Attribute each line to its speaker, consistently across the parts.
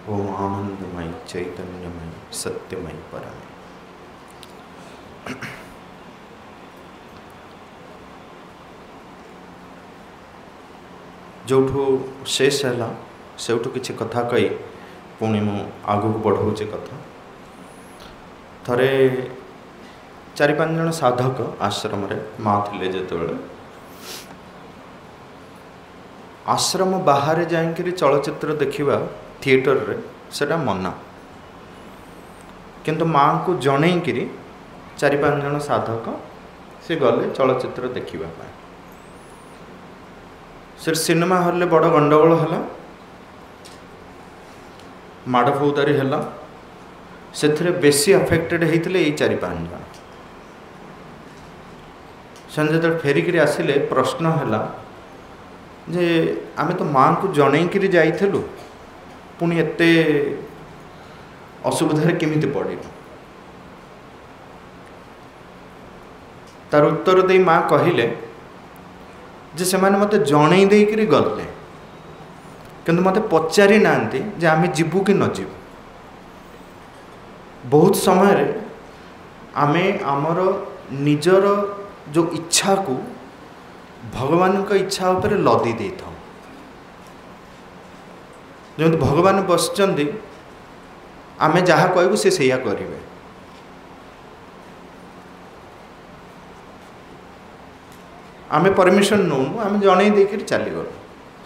Speaker 1: ओम आनंदमयी चैतन्यमयी सत्यमयी परमे। जोठू शेष है सेठू किसी कथा कही पुणी मु आगू बढ़ाऊे कथा। थरे 4-5 जन साधक आश्रम रे माँ थे जो आश्रम बाहर जाइकरी चलचित्र देखा थिएटर रे सेटा मना, किंतु माँ को जनईकरी 4-5 जन साधक से गले चलचित्र देखा। से सिनेमा हॉल बड़ गंडगोल है, माड़ फौदारी है, से बेसी अफेक्टेड होते ये 4-5 जन। से जो फेरिक आसिले प्रश्न है जे आमे तो माँ को जनईकरी जाइलु पुणी एते असुविधा केमिति पड़े। तार उत्तर दे माँ कहले जे से माने मते जणई देकरी गले किंतु मते पचारि नांती जे आमे जीवु कि न जीवु। बहुत समय आमे आमर निजर जो इच्छा को भगवान का इच्छा उपर लदी दे था। जो भगवान बसचंदी आमे जहाँ कहबू से सैया करेंगे। आमे परमिशन नौनु, आमे जन देकर चलीगलु।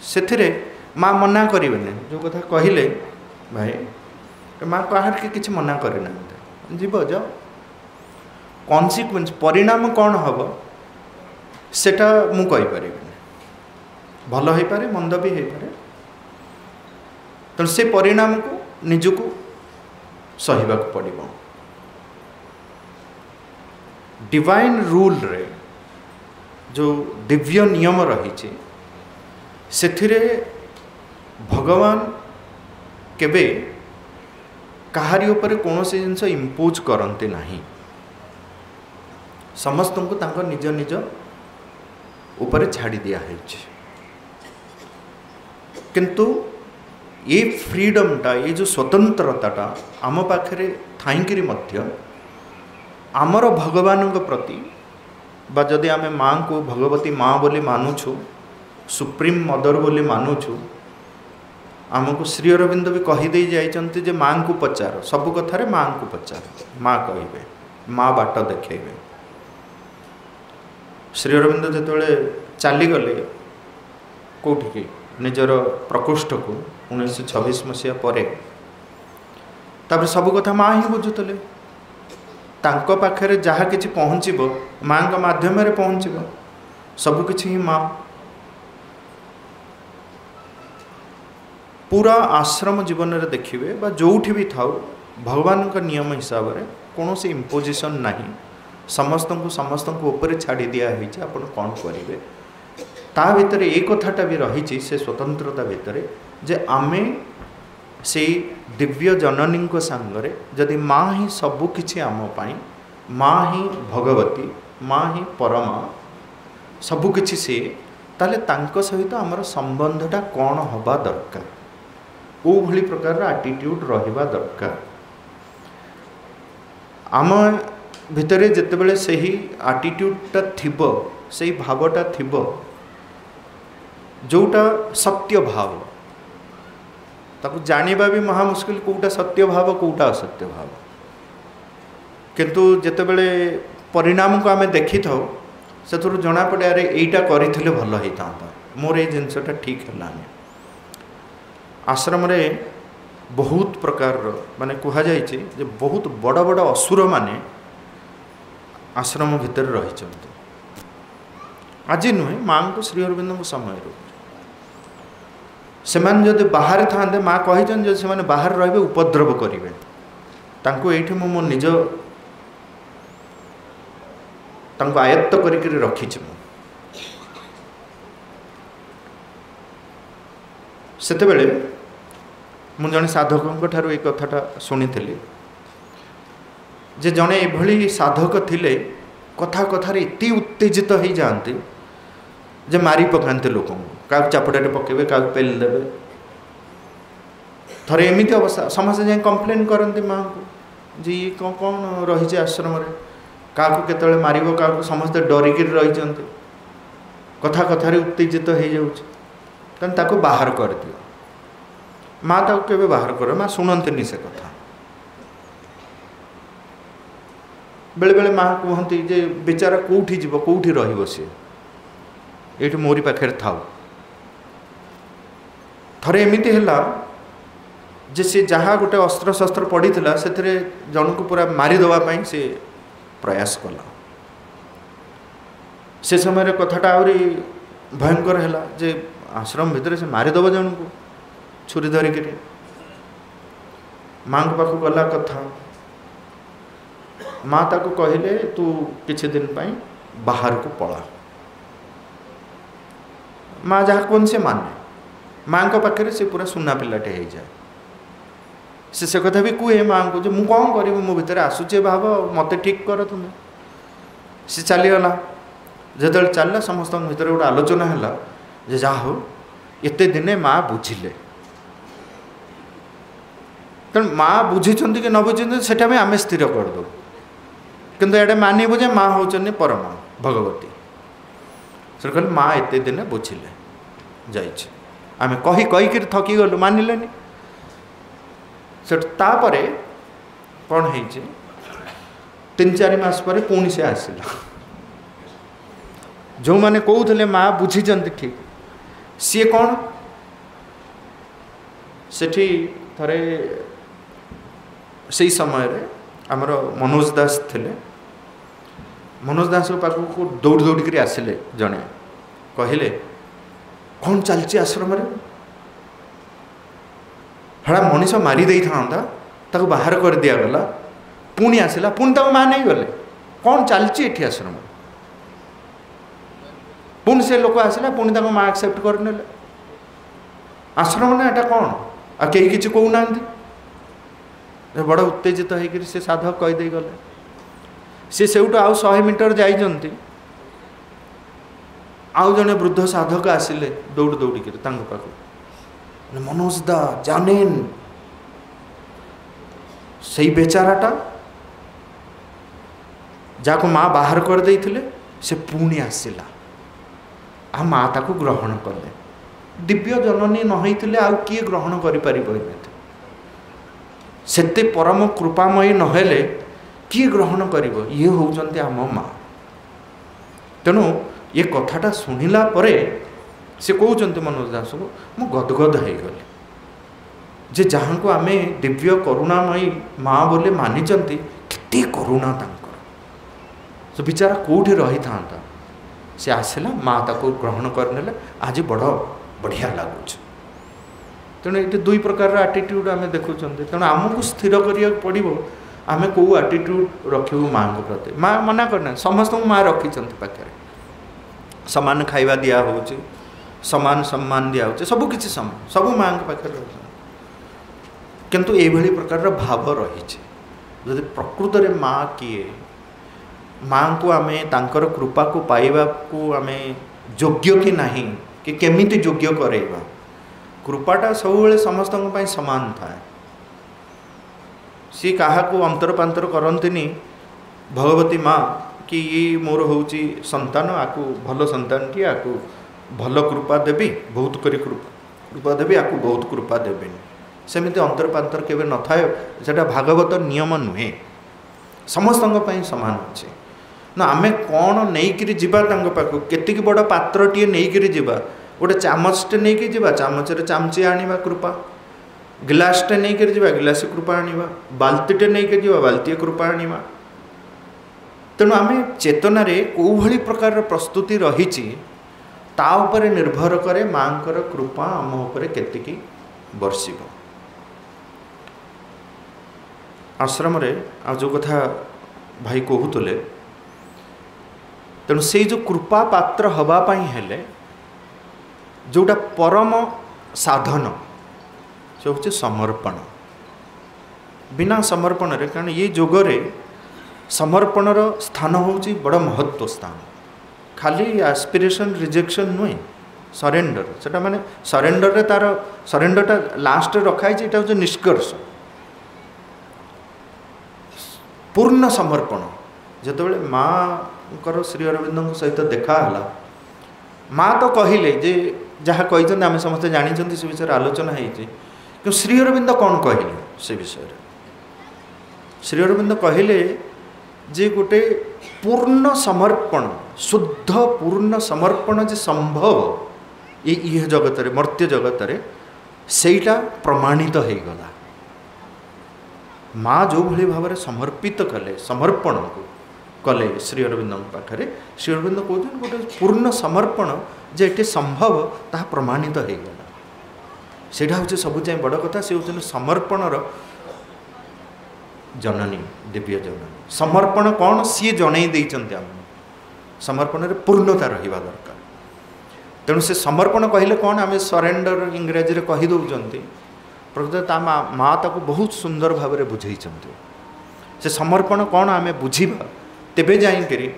Speaker 1: से माँ मना करें जो कथा कहले भाई माँ बाहर के किसी मना करना जीव जाओ। कॉन्सिक्वेंस परिणाम कौन हम सेटा मु कहि परिबिनी, भल हो पारे मंद भी हो पारे। तो से परिणाम को निजको सहिबा को पड़िबो। डिवाइन रूल रे जो दिव्य नियम रही से भगवान केबे कहारी ऊपर कौन से जिनस इम्पोज करते नहीं। समस्त को तांको निज निज ऊपर छाड़ी दिया है। किंतु ये फ्रीडमटा ये जो स्वतंत्रताटा आम पाखे थाइकरी मध्य आमर भगवान प्रति बा जदि आमे माँ को भगवती माँ बोली मानुछु, सुप्रीम मदर बोली मानुछु, आमको श्री अरविंद भी कहीदे जाइछन्ति जे माँ को पचार, सबु कथारे माँ को पचार, माँ कहिबे, माँ बाट देखेबे। श्री अरविंद जिते चलीगले कौटिकी निजर प्रकोष्ठ को 1926 मसीहा पर सबु कथा माँ ही बुझुले। तांको पाखरे जहाँ किछि पहुँचब माँ का माध्यम रे पहुँचब, सबु किछि ही माँ। पूरा आश्रम जीवन रे देखिए बा जोठी भी थाउ भगवान का नियम हिसाब से कौन से इम्पोजिशन नहीं। समस्त को ऊपर छाड़ी दिया है आपण कौन करेंगे। ता भितर एक कथाटा भी रही से स्वतंत्रता भितर जे आमे से दिव्य जननी को सांगरे जदि माँ ही सबु किछि आम पाई, माँ ही भगवती, माँ ही परमा सबु किछि से, ताले तांको सहित आमर संबंधटा कौन हवा दरकार, को भली प्रकार एटीट्यूड रहिबा दरकार। आम भितरे जितेबले से ही एटीट्यूडटा थिबो, से ही भावटा थिबो जोटा सत्य भाव, ताकू जानिबा भी महा मुश्किल कोटा सत्य भाव कोटा असत्य भाव। किंतु जितेबले परिणाम को आमे देखि थाउ से जना पड़े अरे एटा करिथिले भल होता, मोर ए जिनसटा ठीक हलानी। आश्रम रे बहुत प्रकार माने कहा जाय जे बहुत बड़ बड़ असुर माने आश्रम भितर रही। आज नुहे माँ को श्री अरविंद को समय से जब बाहर था माँ कही जो से बाहर रे उपद्रव करेंगे तांको एठी मो निज तांको आयत्त करके रखी। सेतेबेले मु जने साधकों ठारू एक कथाटा शुणी जे जड़े एभली साधक थिले कथा कथार एत उत्तेजित हो जाते जे मारी पकाते लोक क्या चापड़े पकेबे क्या पेल देवे। थरे एमती अवस्था समस्ते जाए कम्प्लेन करती माँ को जे ये कौन रही आश्रम क्या केतले मार क्या समस्ते डरिकी रही कथा कथार उत्तेजित हो जाऊँ बाहर कर दियो माँ ताको केवे बाहर कर माँ शुणती से कथा बेले बेले माँ कहती जे बेचारा कौटी जीव कौटी सी ये मोरी पाखे थाऊ थरे एमती है जे सी जहाँ गोटे अस्त्र शस्त्र पड़ी से जन को पूरा मारिदेवाई से प्रयास कला से समय कथाटा आहरी भयंकर है जे आश्रम भितर से मारिदेव जन को छुरी धरिक माँ पाख गला कथा माँ ताको कहले तू किछि दिन पाई बाहर को पला माँ जहाँ कौन से माने माँ को पाखे से पूरा सुना पिलाटे हो जाए से कथा भी कहे माँ को जो मु कौन करी मो भितर आसूचे भाव मत ठीक कर तुम्हें सी चलीगला जो चलला समस्त भीतर गोटे आलोचना है जे जा हो एत दिने माँ बुझिले तेणु माँ बुझी कि न बुझी से आम स्थिर करदे किंतु एडे मानबू जे माँ होचनी परमा भगवती से कहले माँ एत दिन बुझिले जामें कही कहीकि थकी गलु मानिलेनी से तापरे कौन है 3-4 मास पर पुणी से आसला जो मैंने कहते माँ बुझी ठीक सी कौन सेठी थरे से समय आमर मनोज दास थिले मनोज दास पाखक को दौड़ दौड़ आसिले जड़े कहले कौन चलती आश्रम हड़ा मनीष मारी दे था बाहर कर दिगला पुणी आसला पुणी तक माँ नहीं गले कौन चलती एठी आश्रम पुणी से लोक आसला पुणी तक माँ एक्सेप्ट करने आश्रम ना एटा कौन आ कहीं किसी कहना बड़ उत्तेजित होकर से साधक कहीदे गले सी सेठू आउ 100 मीटर जाइंट आउ जड़े वृद्ध साधक आसिले दौड़ दौड़िक पाख मनोज दा जानेन से बेचाराटा जाको माँ बाहर कर देइथिले से पुणी आसिला आ माँ ताको ग्रहण कले दिव्य जननी न होइथिले आउ किए ग्रहण करि परिबो सेते परम कृपामयी नहेले किए ग्रहण करिबो ये होउचंती आम माँ तेणु ये कथाटा शुणिला परे से कहते मनोज दास को मु गदगद हो गली जे जहाँ को आम दिव्य करुणामयी माँ बोले मानी केते करुणा तांकर से बेचारा कौटी रही था से आसला माँ ताको ग्रहण करने आज बड़ बढ़िया लगुच तेणु ये 2 प्रकार आटीट्यूड आम देखुं तेणु आमको स्थिर करा पड़ो आम कौ आटीट्यूड रखू माँ को प्रति माँ मना करना समस्त माँ रखी पाखे सामान खाइबा दिया हो समान सम्मान दिया हो सब किसी समान सब माँ के पाखे रही किंतु ये प्रकार भाव रही जदि प्रकृत में माँ किए माँ को आम तांकर कृपा को पाइबा को आम योग्य कि नहीं कि केमिति योग्य करैबा कृपाटा सब समस्त सामान थाए सी क्या अंतर पांतर करंतिनी भगवती माँ कि ये मोर हूँ संतान आकु भल संतान टी आकु भल कृपा देवी बहुत करी कृपा देवी आकु बहुत कृपा देवी सेमती अंतर पांतर केवे न थाए सेटा भागवत नियम नुहे समस्त सामान अच्छे ना आम कौन नहीं जीवा पाक केतिक बड़ पात्रटीए नहीं जीवा गोटे चामचटे नहीं जीवा चामचरे चामचे आनिबा कृपा गिलासटे नहीं जीवा गिलास कृपा आनिबा बाल्टीटे नहीं जीवा बाल्टी कृपा आनिबा तेणु आम चेतना कौ भली प्रकार प्रस्तुति रही ता उपरे निर्भर करे माँ कृपा आम उपरे केतिकी बर्षिब आश्रम रे आ जो कथा भाई कहूले तेणु से जो कृपा पात्र हवापाई हेले जोटा परम साधन से हूँ समर्पण बिना समर्पण रे कारण ये जोगरे समर्पणर स्थान हूँ बड़ महत्व स्थान खाली एस्पिरेशन रिजेक्शन नुहे सरेंडर सेटा माने सरेंडर रे तार सरेंडरटा लास्ट रखाई ये हूँ निष्कर्ष पूर्ण समर्पण जितेबाला माँ श्री अरविंद सहित देखाला माँ तो कहले जे जहाँ कही आम समस्ते जानी से विषय आलोचना हो श्री अरविंद कौन कहले से विषय श्री अरविंद कहले जे गोटे पूर्ण समर्पण शुद्ध पूर्ण समर्पण जे संभव ये जगत रे मर्त्य जगत रे सेटा प्रमाणित हो गला माँ जो भली भाव में समर्पित कले समर्पण को कले श्री अरविंद पाखे श्री अरविंद कहते गोटे पूर्ण समर्पण जे ये संभव ता प्रमाणित हो गला सेटा हूँ सबुच बड़ कथा से हूँ समर्पणर जननी दिव्य जननी समर्पण कौन सी जन आम समर्पण रे पूर्णता रहिबा दरकार तेणु से समर्पण कहले कौन आम सरेंडर इंग्राजी रे कही दौरान प्रकृत ता माँ ताको बहुत सुंदर भाव में बुझे से समर्पण कौन आम बुझा तेबे जाइकरी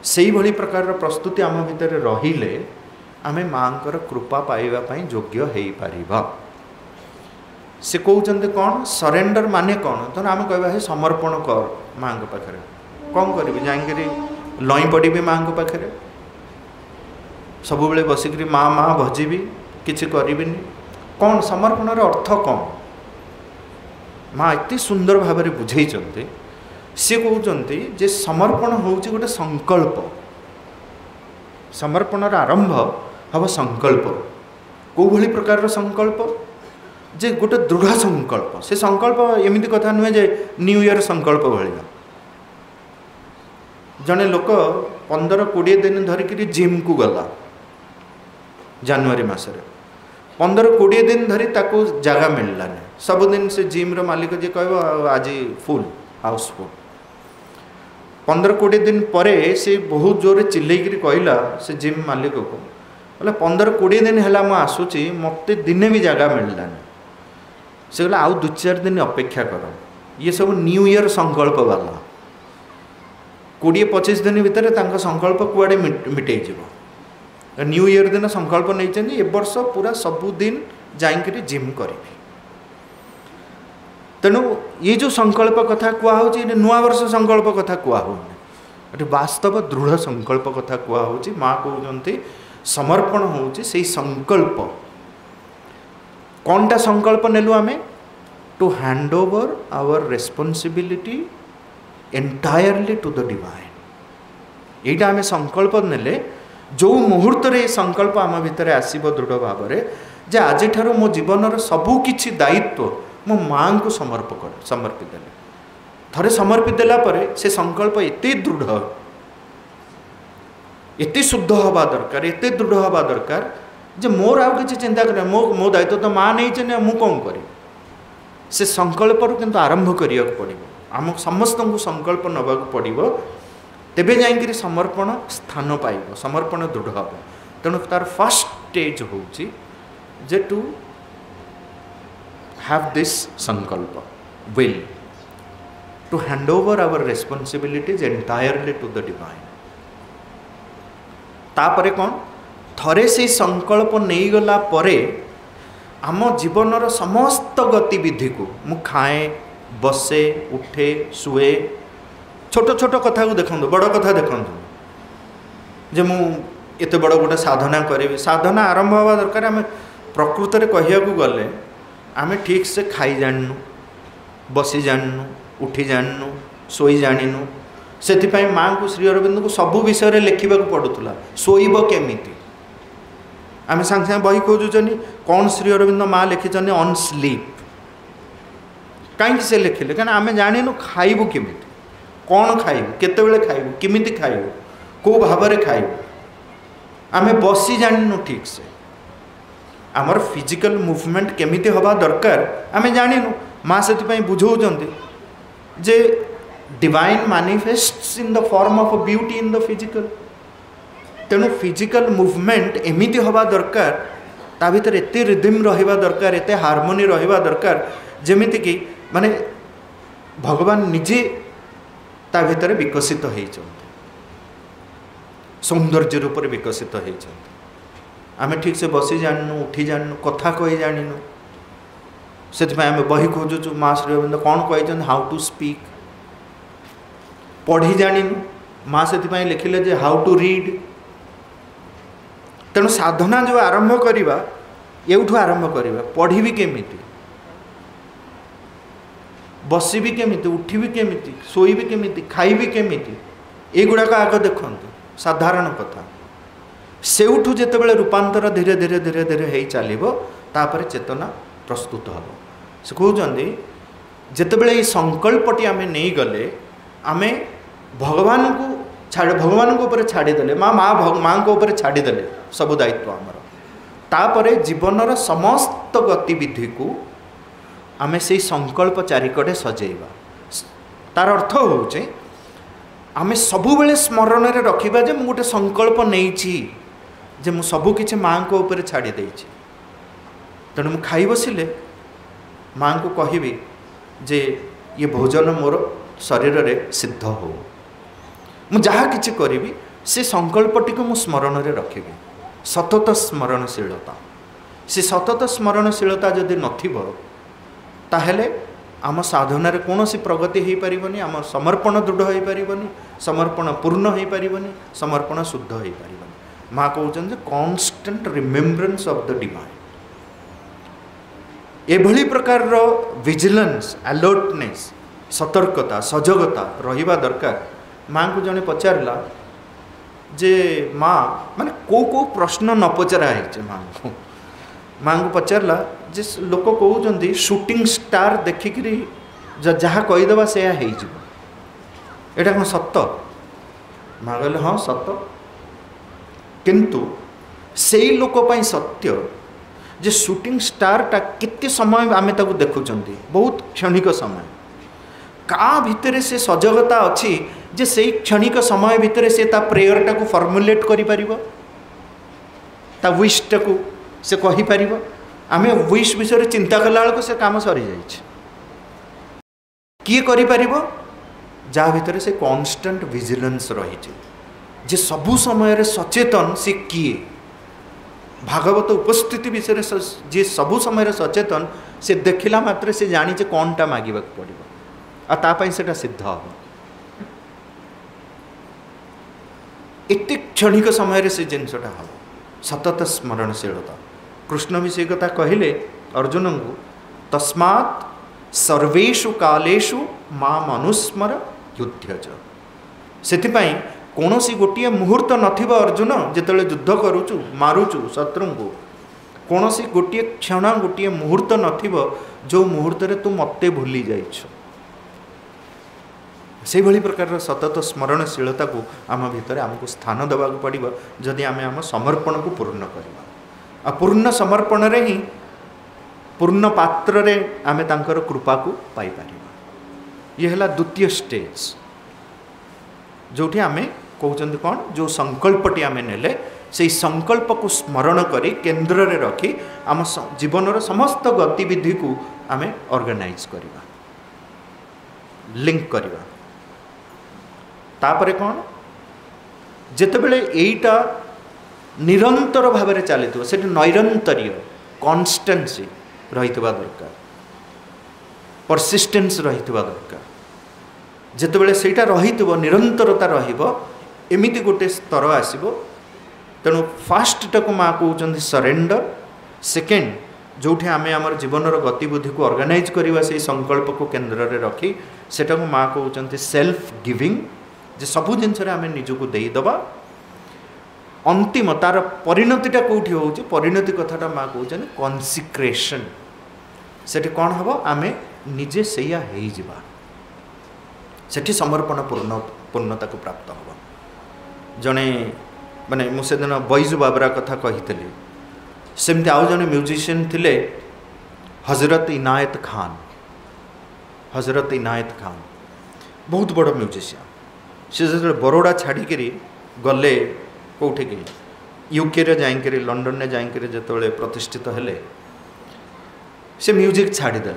Speaker 1: से भली प्रकार प्रस्तुति आम भितर रहिले आमे माँ कृपा पाइबा योग्य हो पारिबा से कहते कौन सरेंडर माने कौन तो आम कह समर्पण कर माँ पाखे कौन करी जाइकरी लई पड़ी माँ पाखे सब बेले बसिक माँ माँ भजीबी किसी करी कौन समर्पणर अर्थ कौन माँ एत सुंदर भाव में बुझे सी कहते जे समर्पण हूँ गोटे संकल्प समर्पणर आरंभ हम संकल्प कौ भली प्रकार संकल्प जे गोटे दृढ़ संकल्प से संकल्प एमती कथा नुहे जे न्यू ईयर संकल्प भाया जड़े लोक 15-20 दिन धरिक जिम को गला जनवरी मसरे 15-20 दिन धरी ताको जगह मिललानी सबुदिन से जिम रो मालिक जी कह आज फुल हाउसफुल 15-20 दिन परे से बहुत जोर चिल्लैकि कहला से जिम मालिक को बोले 15-20 दिन है मुझे आसूची मत दिने भी जगह मिललानी से कहला आउ 2-4 दिन अपेक्षा कर ये सब न्यू ईयर संकल्प वाला 20-25 दिन भितर तांका संकल्प कुआड़े मिटई जीव न्यू ईयर दिन संकल्प नहीं ए वर्ष पूरा सबुदिन जाइकरी जिम करी तेणु ये जो संकल्प कथा कहूँ ये नुआ वर्ष संकल्प कथा कहूँ वास्तव दृढ़ संकल्प कथा कहूँ माँ कहते समर्पण हूँ से संकल्प कौनटा संकल्प नेलु आमे to hand over our responsibility entirely to the divine यहीटा आमे संकल्प नेले जो मुहूर्त रे संकल्प आम भितर आसीबो दृढ़ भाव में जे आज ठारो मो जीवनर सबु किछि दायित्व मो माँ को समर्पित देले थरे समर्पित देला परे से संकल्प एते दृढ़ एते शुद्ध हवा दरकार एते दृढ़ हवा दरकार जे मोर आउ किछि चिंता करे मो दायित्व तो माँ नहीं चने मु कौन करी से संकल्प किंतु आरंभ करिया पड़िबो आम समस्त को संकल्प नबाक पड़िबो तेबे जाइकरी समर्पण स्थान पाइब समर्पण दृढ़ हम तेणु तार फर्स्ट स्टेज होउची जे to have this sankalp will to hand over our responsibilities entirely to the divine तापरे कौन थरे से संकल्प नहीं गला परे आम जीवनर समस्त गतिविधि को मु खाए बसे उठे शुए छोट छोट कथा को देखो बड़ कथा देखो जे मु एत बड़ गोटे साधना करी साधना आरंभ हवा दरकार आम प्रकृत में कहया गले आम ठीक से खाई जाननु बसी जाननु उठी जाननु सोई जानिनु से माँ को श्री अरविंद को सबू विषय लिखा पड़ूला शोब केमिति आम सांगे सांगे बही खोजुन कौन श्री अरविंद माँ लिखिं ऑन स्लीप कहीं से लिखिले कहीं आम जाणु खाइबू केमी कौन खाइबू केतबेले खाइबू केमिति खाइबू कौ भाव में खाइबू आम बसी जानू ठीक से आमर फिजिकल मूवमेंट केमिति हवा दरकार आम जानू माँ से बुझाऊँ जे divine manifests in the form of beauty in the physical तेणु फिजिकल मूवमेंट एमिति हवा दरकार ता भीतर एते रिदम रहिबा दरकार एते हार्मोनी रहिबा दरकार जेमिति कि माने भगवान निजे ता भीतर विकसित होइछन्ते सौंदर्य रूप में विकसित होइछन्ते आम ठीक से बसी जानू उठी जानू कथा कही जानू से आम बही खोजुचु माँ श्री अरविंद कौन कही हाउ टू स्पीक पढ़ी जानू माँ से लिखिले जे हाउ टू रीड तेणु साधना जो आरंभ करवा एठू आरंभ करवा पढ़ी भी केमी बसबी केमी उठबी केमी शोबी केमी खाइबी केमी एगुड़ाक आग देखु साधारण कथा सेउठू जितेबाला रूपांतर धीरे धीरे धीरे धीरे हो चलो तापर चेतना प्रस्तुत हम से कहते जितेबाला ये संकल्पटी आम नहीं गले आम भगवान को भगवान को ऊपर छाड़ीदे माँ माँ को ऊपर छाड़ीदे सब दायित्व आमर तापर जीवनर समस्त गतिविधि को आम से संकल्प चारिकटे सजेवा तार अर्थ होचे आम सबुबले स्मरण में रखा जे गोटे संकल्प नहीं जे मु सबू किछि माँ को ऊपर छाड़ी देछि तेणु मु खाई बसिले माँ को कहबी जे ये भोजन मोर शरीर रे सिद्ध हो मु जहाँ किछि करिबी से संकल्पटी को मु स्मरण में रखी सतत स्मरणशीलता से सतत स्मरणशीलता जदि नथिबो ताहेले आम साधन कौन सी प्रगति हो पारिबनी आम समर्पण दृढ़ हो पारिबनी समर्पण पूर्ण हो पारिबनी समर्पण शुद्ध हो पारिबनी माँ कहते constant remembrance of the divine एभली प्रकार विजिलेंस अलर्टनेस सतर्कता सजगता रहिबा दरकार माँ को जने पचारला जे माँ माने को प्रश्न न पचरा है माँ को पचारला जे लोक कहते शूटिंग स्टार देखिकी जहाँ कहीदेवा से यहाँ कौन सत माँ कहले हाँ सत किंतु से लोक सत्य जे शूटिंग स्टार टा कितने समय आम ताको देखुंट बहुत क्षणिक समय का भितर से सजगता अच्छी जे से क्षणिक समय भितर से ता प्रेयर टा को फॉर्मुलेट करि परिबो ता विश टा को से कहि परिबो आम विश विषय चिंता कला बेलू से काम सरी जाइए किए करि परिबो जा भितर से कांस्टेंट विजिलेंस रही जे सबु समय रे सचेतन से किए भागवत उपस्थिति विषय जे सबु समय रे सचेतन से देखिला मात्र से जानी कौन टा मांगवा पड़ो आ तापाई सेटा सिद्ध हम एत क्षणिक समय रे से जिनसटा हम सतत स्मरणशीलता कृष्ण भी से कथा कहले अर्जुन को तस्मात् सर्वेषु कालेषु मां अनुस्मर युध्यज सेथिपाई कौनसी गोटे मुहूर्त नथिबा अर्जुन जितेबाला युद्ध करुचु मारुचु शत्रु को कौनसी गोटे क्षण गोटे मुहूर्त नथिबो जो मुहूर्त रे तू मते भूली जाइछ से भली प्रकार सतत स्मरणशीलता को आम भितर आमको स्थान देवा पड़ो जदि आम आम समर्पण को पूर्ण करवा आ पूर्ण समर्पण रे ही पूर्ण पात्र रे आमे तांकर कृपा को पाई पारिबा ये हला द्वितीय स्टेज जोठी आमे कहउचंदी कोन जो संकल्पटी आमे नेले से संकल्प को स्मरण करी केंद्र रे रखी आम जीवन समस्त गतिविधि को आमे ऑर्गेनाइज करवा लिंक करवा तापरे कौन जितेबले एटा निरंतर भाव में चली से नैरंतर्य कन्स्टेंसी रही दरकार परसिस्टेंस रही दरकार जितेबले सेटा रही निरंतरता रमिति गोटे स्तर आसो तेणु फास्ट टाक माँ कहते सरेंडर सेकेंड जो आम आम जीवन गतिविधि को ऑर्गेनाइज करवा से संकल्प को केंद्र में रखी सेटा को माँ कहते सेल्फ गिविंग जे सबू जिनस आम निजक देदबा अंतिम तार परिणतिटा कौटी हो परिणति कथाटा माँ कहते कन्सिक्रेशन से कौन हम आम निजे से सेठी समर्पण पूर्णता को प्राप्त हम जड़े माने मुझे दिन बैजू बाबरा कथा कही सेमती आउ जड़े म्यूजिशियन थिले हजरत इनायत खान बहुत बड़ म्यूजिशियन से जो बरोड़ा छाड़िकी गले कौटे कि यूके जाकर लंडन में जाकर जो प्रतिष्ठित हेले से म्यूजिक छाड़ीदे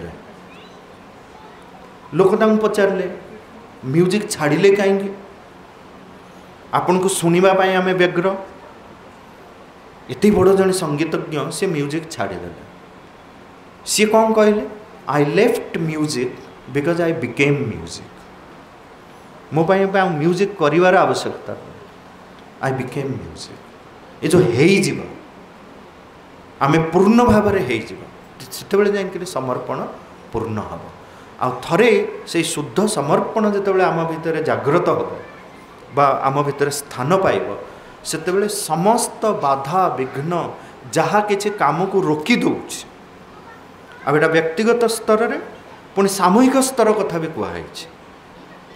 Speaker 1: लोक पचारे म्यूजिक छाड़िले कहीं आपन को सुनिबा पाई आमे व्यग्र एत बड़ जड़े संगीतज्ञ सी म्यूजिक छाड़ीदे सी कौन कहले I left music because I became music मो म्यूजिक करिवार आवश्यकता आई बिकेम म्यूजिक ये जो हो आमे पूर्ण भाव से जाकि समर्पण पूर्ण हम आ थरे से शुद्ध समर्पण जिते आम भितर जागृत हो बा आम भितर स्थान पाइब से समस्त बाधा विघ्न जहाँ किसी काम को रोकी दौच आ व्यक्तिगत स्तर में पुणी सामूहिक स्तर कथा भी कहुई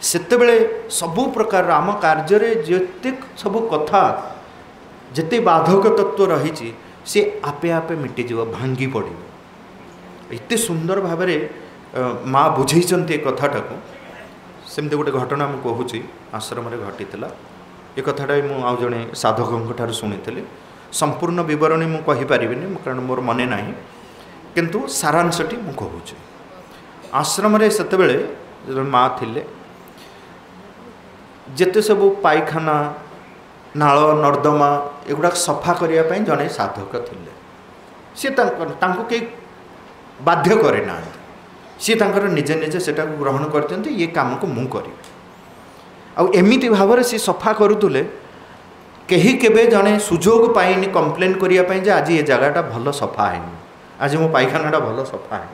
Speaker 1: सेतेबेले सबु प्रकार आम कार्य जिते सब कथा जिते बाधक तत्व रही सी आपे आपे मिटिज भांगी पड़ एत सुंदर भाव माँ बुझे कथाटा को सेमती गोटे घटना मुझे कहूँ आश्रम घटी ये कथाटा मुझे आउ जड़े साधकों शुणी संपूर्ण बरणी मुझे कहीपरि कारण मोर मन ना किंतु सारांशटी मुझे कहूँ आश्रम से माँ थिले जेते सब पायखाना नाल नर्दमा एगुड़ा सफा करने जड़े साधक थिले सी कई बाध्य करे ना सी निजे निजे से ग्रहण करते ये काम को मुँह करी आमती भाव सी सफा करुले कहीं केबे जड़े सुजोग पाइनि कंप्लेन करने जे आज ये जगहटा भल सफा है आज मो पायखानाटा भल सफा है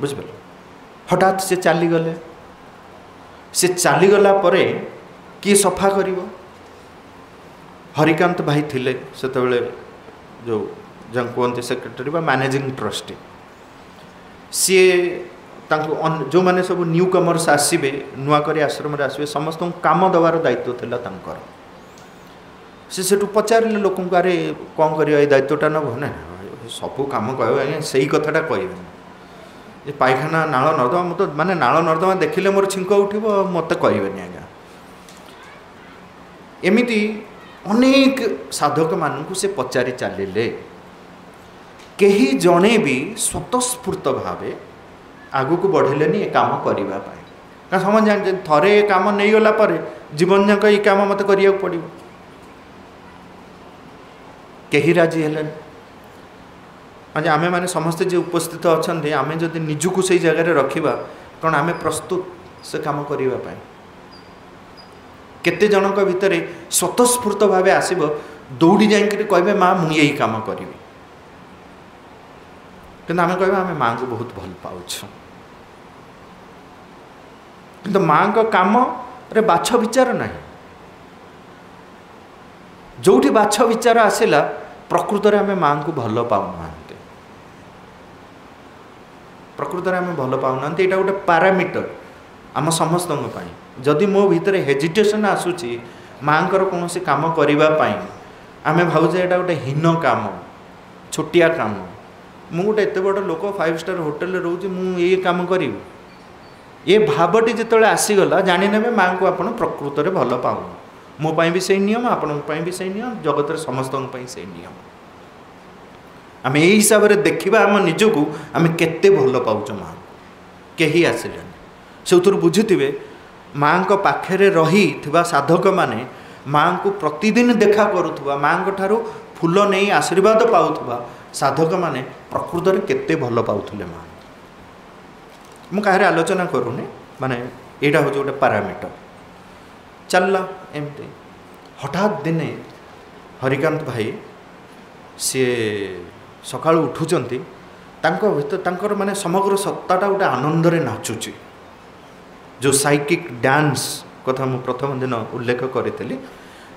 Speaker 1: बुझिपार हठात से चलीगले से चलीगला परे किए सफा कर हरिकांत भाई थिले सेतेबेले जो कहते सेक्रेटरी बा मैनेजिंग ट्रस्टी सी जो मैंने सब न्यू कमर्स आसवे नुआ कर आश्रम आसवे समस्त काम दबार दायित्व थिला तांकर से पचारे लोक अरे कौन कर दायित्वटा नब ना सबू काम कह से कथाटा कह ये पायखाना नाल नर्दमा मत माने नाल नर्दमा देखिले मोर छिंक उठिब मत कहबेनि आज्ञा एमिति अनेक साधक मानू से पचारि चलिले कहीं जड़े भी स्वतस्फूर्त भाव आगु को बढ़ेनि ये काम करने समझ जान थरे ये काम नहीं गला पर जीवन जाक ये काम मत करिया पड़ो कहीं राजी हेलेनि आज आमे माने समस्ते जो उपस्थित अच्छा आमे जदि निजुक से जगह रखा कारण आमे प्रस्तुत से काम करने केते जनक भितर स्वतस्फूर्त भाव आसब दौड़ी जाकि कहे माँ मुझे यही काम करी कि आम कह आम माँ को बहुत भल पाऊँ कि माँ का काम रे बाछ विचार ना जो बाछ विचार आसला प्रकृत में आम माँ को भल पाऊना प्रकृत में आम भल पाऊना यहाँ गोटे पारामीटर आम समस्त जदि मो भितर हेजिटेशन आसूची माँ कौन से काम करने आम भावुचे यहाँ गोटे हीन काम छोटिया काम मु गोटे एत बड़ लोक 5 स्टार होटेल रोचे मुझे काम करी ये भावटी जिते आसीगला जाने माँ को आप प्रकृत में भल पाऊन मोपाई भी सही नियम आपण भी सही नियम जगत समस्त सही नियम आम यही हिसाब से देखा आम निजक आम केते भल पाऊँ माँ कहीं आसिले से बुझुवे माँ पाखे रही साधक माने माँ को प्रतिदिन देखा करुवा माँ ठारू फूल नहीं आशीर्वाद पाउथुवा साधक माने प्रकृत में केते भल पाउथुले माँ मु कहारे आलोचना करूनी माने यहाँ हूँ गोटे पारामीटर चलला एमती हठात दिने हरिकांत भाई सी सका उठुंट भर माने समग्र सत्ताटा गोटे आनंद रे नाचुची जो साइकिक डांस कथा मु प्रथम दिन उल्लेख करी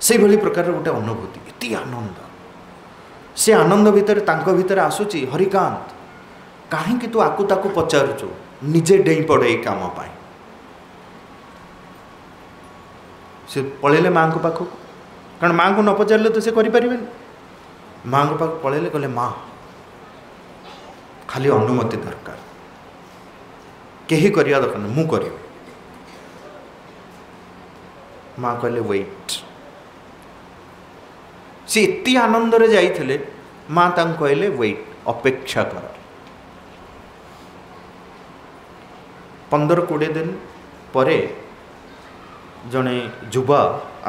Speaker 1: से भली प्रकार गोटे अनुभूति इति आनंद से आनंद भितर आसूची हरिकांत कहीं तू आकु ताकु पचारुचु निजे डेई पड़े काम पाई से पलैले माँ को पाखक कारण माँ को न पचारे तो से करें माँ को पाख पलैले कहले माँ खाली अनुमति दरकार कहीं करिया दरकार मु करी माँ कहले वेट सी एति आनंद रे जाइथिले माँ तांको कहले वेट अपेक्षा कर 15-20 दिन परे जड़े युवा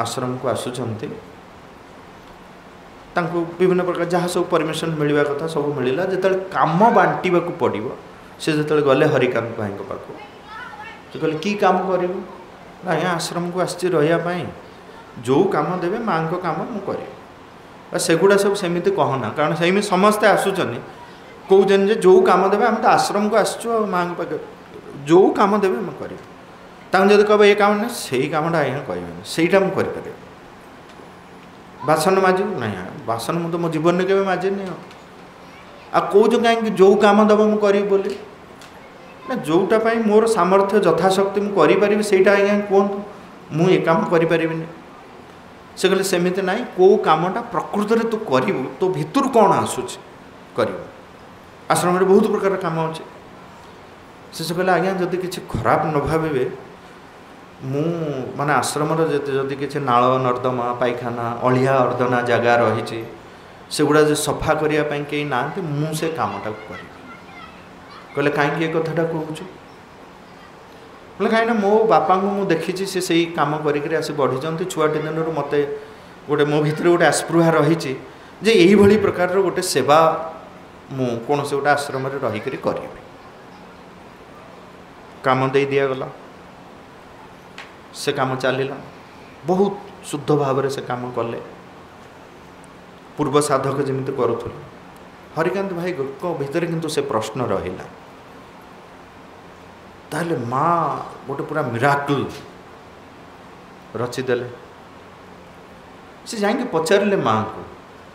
Speaker 1: आश्रम को आसुचंती तांको विभिन्न प्रकार जहाँ सब परमिशन मिलवा कथा सब मिलला जो काम बांटा पड़ो से जो गले हरिकांत भाई पाक से कहले कि काम करूँ ना आज्ञा आश्रम को आसी रही जो काम देवे माँ को काम मुझे सेगुड़ा सब सेमती कहना कारण से समस्ते आसुचन कौन जो काम देवे आम तो आश्रम को आसचु माँ पाखे जो काम देवे मुझे करी जब कह ये काम ना से कामटा आज्ञा कहबे सहीटा मुझे बासन माजू ना बासन मुझे मो जीवन में केवे माजेनि आ कौच कहीं जो काम दब मुझे करी बोली ना जोटा मोर सामर्थ्य यथाशक्ति मुझे सहीटा आज्ञा कहतु मु ये काम करें से कहले सेमिति ना कौ कामटा प्रकृत में तू करू तो भितर कौन आसूच कर आश्रम में बहुत प्रकार काम अच्छे से कहले आज्ञा जदि किसी खराब न भावे मु माने आश्रम जदि किसी नाल नर्दमा पायखाना अलिया अर्दना जगह रही सेगुड़ा जो सफा करने कहीं ना मुझे कामटा करी कहले कहीं कथाटा कहूँ बोले कहीं मो बापा को मुझे देखी से सही काम करके आसी बढ़ी छुआटी दिन मत गोटे मो भीतर गोटे आस्पृहा रही जे यही प्रकार गोटे सेवा मु कौन से गोटे आश्रम रहीकि करी काम दे दिगला से काम चलला बहुत शुद्ध भाव से काम कले पूर्व साधक जमी करूँ हरिकांत भाई भीतर किंतु से प्रश्न रहिला ताहले माँ गोटे पूरा मिराकल रचिदेले से जाइए पचारे माँ को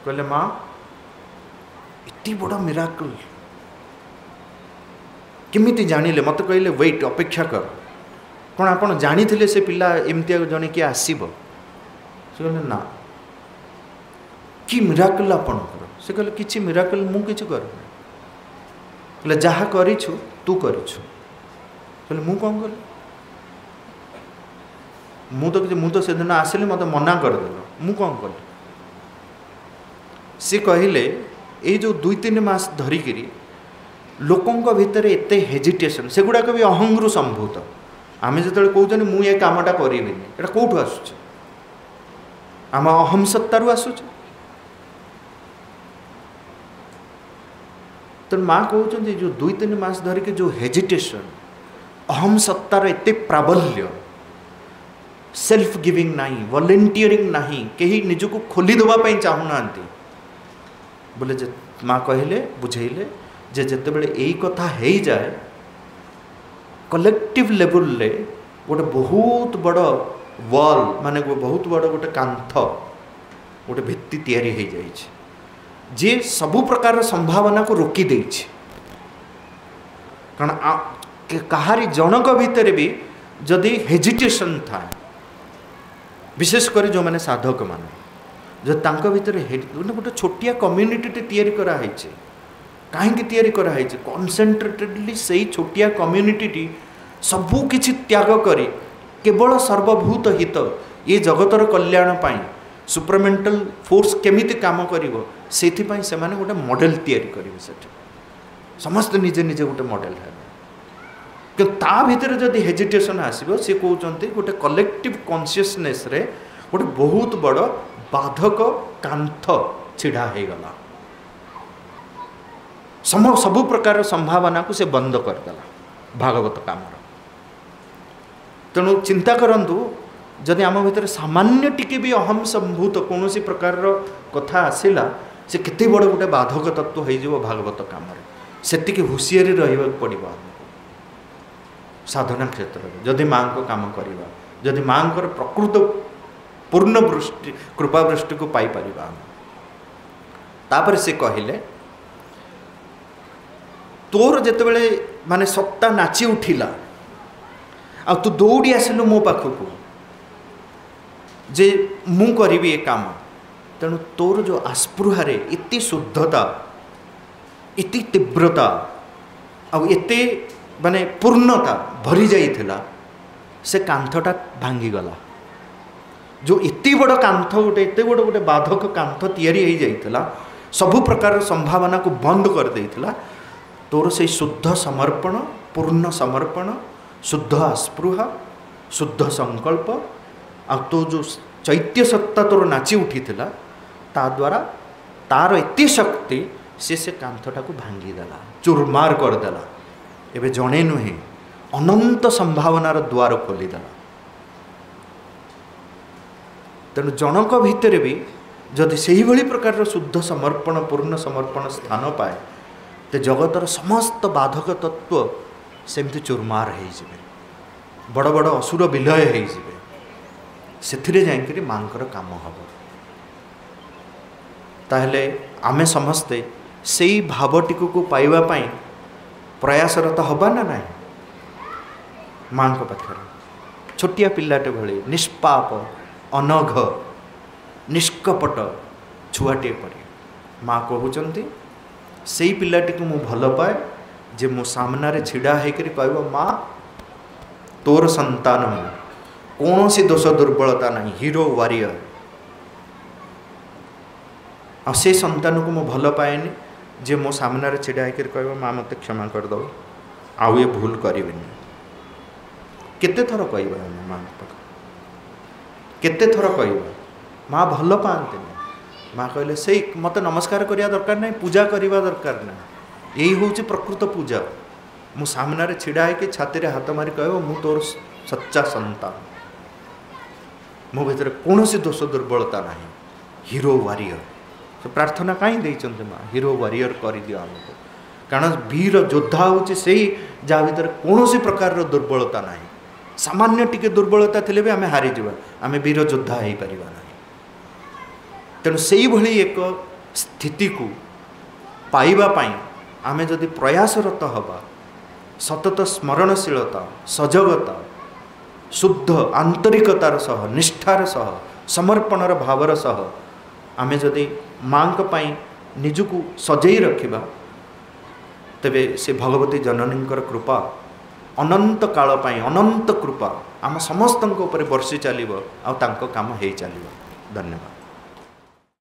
Speaker 1: कहले माँ इतनी बड़ा मिराकल केमिति जानिले मत कहले वेट अपेक्षा कर कौन आप जानी से पिला एमती जड़े किए आसब से कहले ना कि मिराकल आपणकर से कहले किसी मिराकल मु किसी कर जहाँ करू तू करूँ कहले मु कौन कल मु तो से दिन आसिली मत मना करदेल मु कौन कल सी कहले ये जो 2-3 मास धरिकी लोकों भितर एते हेजिटेशन सेगुड़ाक भी अहंगु संभूत आम जो कहते मु ये कामटा करी ये कौटू आसूँ आम अहम सत्तारू आसूँ तो माँ कहते जो 2-3 मास धरिकी जो हेजिटेशन अहम सत्तार एते प्राबल्य सेल्फ गिविंग नहीं वॉलंटियरिंग नहीं कहीं निजको खोली देवाई चाहूना बोले जे माँ कहले बुझेले जे जिते बड़े यही कथा हो जाए कलेक्टिव लेवल ले गोटे बहुत बड़ वॉल माने बहुत बड़ गोटे कांथ गोटे भित्ति तैयारी हो जाए जे सबु प्रकार संभावना को रोकी दे कारण कहारी जनक भितर भी जदि हेजिटेशन था विशेषकर जो मैंने साधक मान जो तांक भितर गोटे छोटिया कम्युनिटी तैयारी कराई कहीं तैयारी कराई कनसेंट्रेटेडली से छोटिया कम्युनिटी सबू किछि त्याग करी केवल सर्वभूत हित ये जगतर कल्याण पाई सुपरमेंटल फोर्स केमिति काम करिवो सेथिपाई से माने गोटे मॉडल तैयारी करिवो सेठी समस्त निजे निजे गोटे मॉडल है कि ता भितर जदि हेजिटेशन आसीबो से कहउचंती गोटे कलेक्टिव कॉन्शियसनेस रे गोटे बहुत बड़ बाधक कांथ छिड़ा हो गला सबु प्रकार संभावना को से बंद करदेला भागवत काम तेणु चिंता करंतु जदि आम भितर सामान्य टिके भी अहम संभूत कौन प्रकार कथा आसला से केते बड़ गोटे बाधक तत्व हो भागवत काम से हुशियारी रहा पड़ो साधना क्षेत्र में जदि माँ को काम करवा जदि माँ प्रकृत पूर्ण वृष्टि कृपा वृष्टि को पाई परिबा तापर से कहले तोर जिते बड़े माने सत्ता नाची उठिला आ तू दौड़ी आसिलु मो पाखक जे मु करी ये काम तेणु तोर जो आस्पृहारे इति शुद्धता इति तीव्रता आ एते माने पूर्णता भरी जाइथिला से कांथटा भांगी गला जो इतनी बड़ कांथ गोटे एत बड़ गोटे बाधक कांथ तैयारी हो जाइथिला सबु प्रकार संभावना को बंद कर देइथिला तोर से शुद्ध समर्पण पूर्ण समर्पण शुद्ध आस्पृहा शुद्ध संकल्प आ तो जो चैत्य सत्ता तोर नाची उठी ता द्वारा तार एत शक्ति से कांथटा को भांगीदेला चूरमार करदेला एवं जड़े नुहे अनंत संभावनार द्वार खोलीदेला। तेणु जनक भितर भी जदि से ही प्रकार शुद्ध समर्पण पूर्ण समर्पण स्थान पाए तो जगतर समस्त बाधक तत्व सेमती चूरमार हो बड़ बड़ असुर विलय हो से जाकि माँ काम हम ताहले आमे समस्ते से भावटी को पाइबापी प्रयासरत हवा ना ना माँ पाखे छोटिया पिलाटे भली निष्पाप अनघ निष्कपट छुआटे पड़े माँ कहते से पिलाटी को मुझे भल पाए जे मो सामने छिड़ा होकर कह माँ तोर संतान कौन सी दोष दुर्बलता नहीं हीरो वारियर आ से संतान को मुझे भल पाएनि जे मो सामने छिड़ा होकर कह माँ मत क्षमा करद आउ ये भूल करें केते थर कह माँ केते थर कह माँ भल पाते माँ कहले से मत नमस्कार करिया दरकार नहीं पूजा करवा दरकार ना यही हूँ प्रकृत पूजा मु सामने छिड़ा होकर छाती हाथ मारी कह मु तोर सच्चा संतान मो भीतर कौन सी दोष दुर्बलता ना हीरो वारियर तो प्रार्थना कहीं देते माँ हीरो वारियर कर दियो आमको कारण वीर योद्धा हूँ से जहाँ भीतर कौन सी प्रकार दुर्बलता ना सामान्य टिके दुर्बलता थे भी आम हारीजा आम वीर योद्धा हो पार ना तेणु से भली एक स्थिति को पाइबापी आमे जदि प्रयासरत हवा सतत स्मरणशीलता सजगता शुद्ध आंतरिकतार सह निष्ठार सह समर्पणर भावर सह आमे जदि माँ पाई निजको सजई रखिबा तेबे से भगवती जननींकर कृपा अनंत काल पाई अनंत कृपा आम समस्तଙ୍କ ଉପରେ ବର୍ଷି ଚାଲିବ ଆଉ ତାଙ୍କ କାମ ହେଇ ଚାଲିବ। धन्यवाद।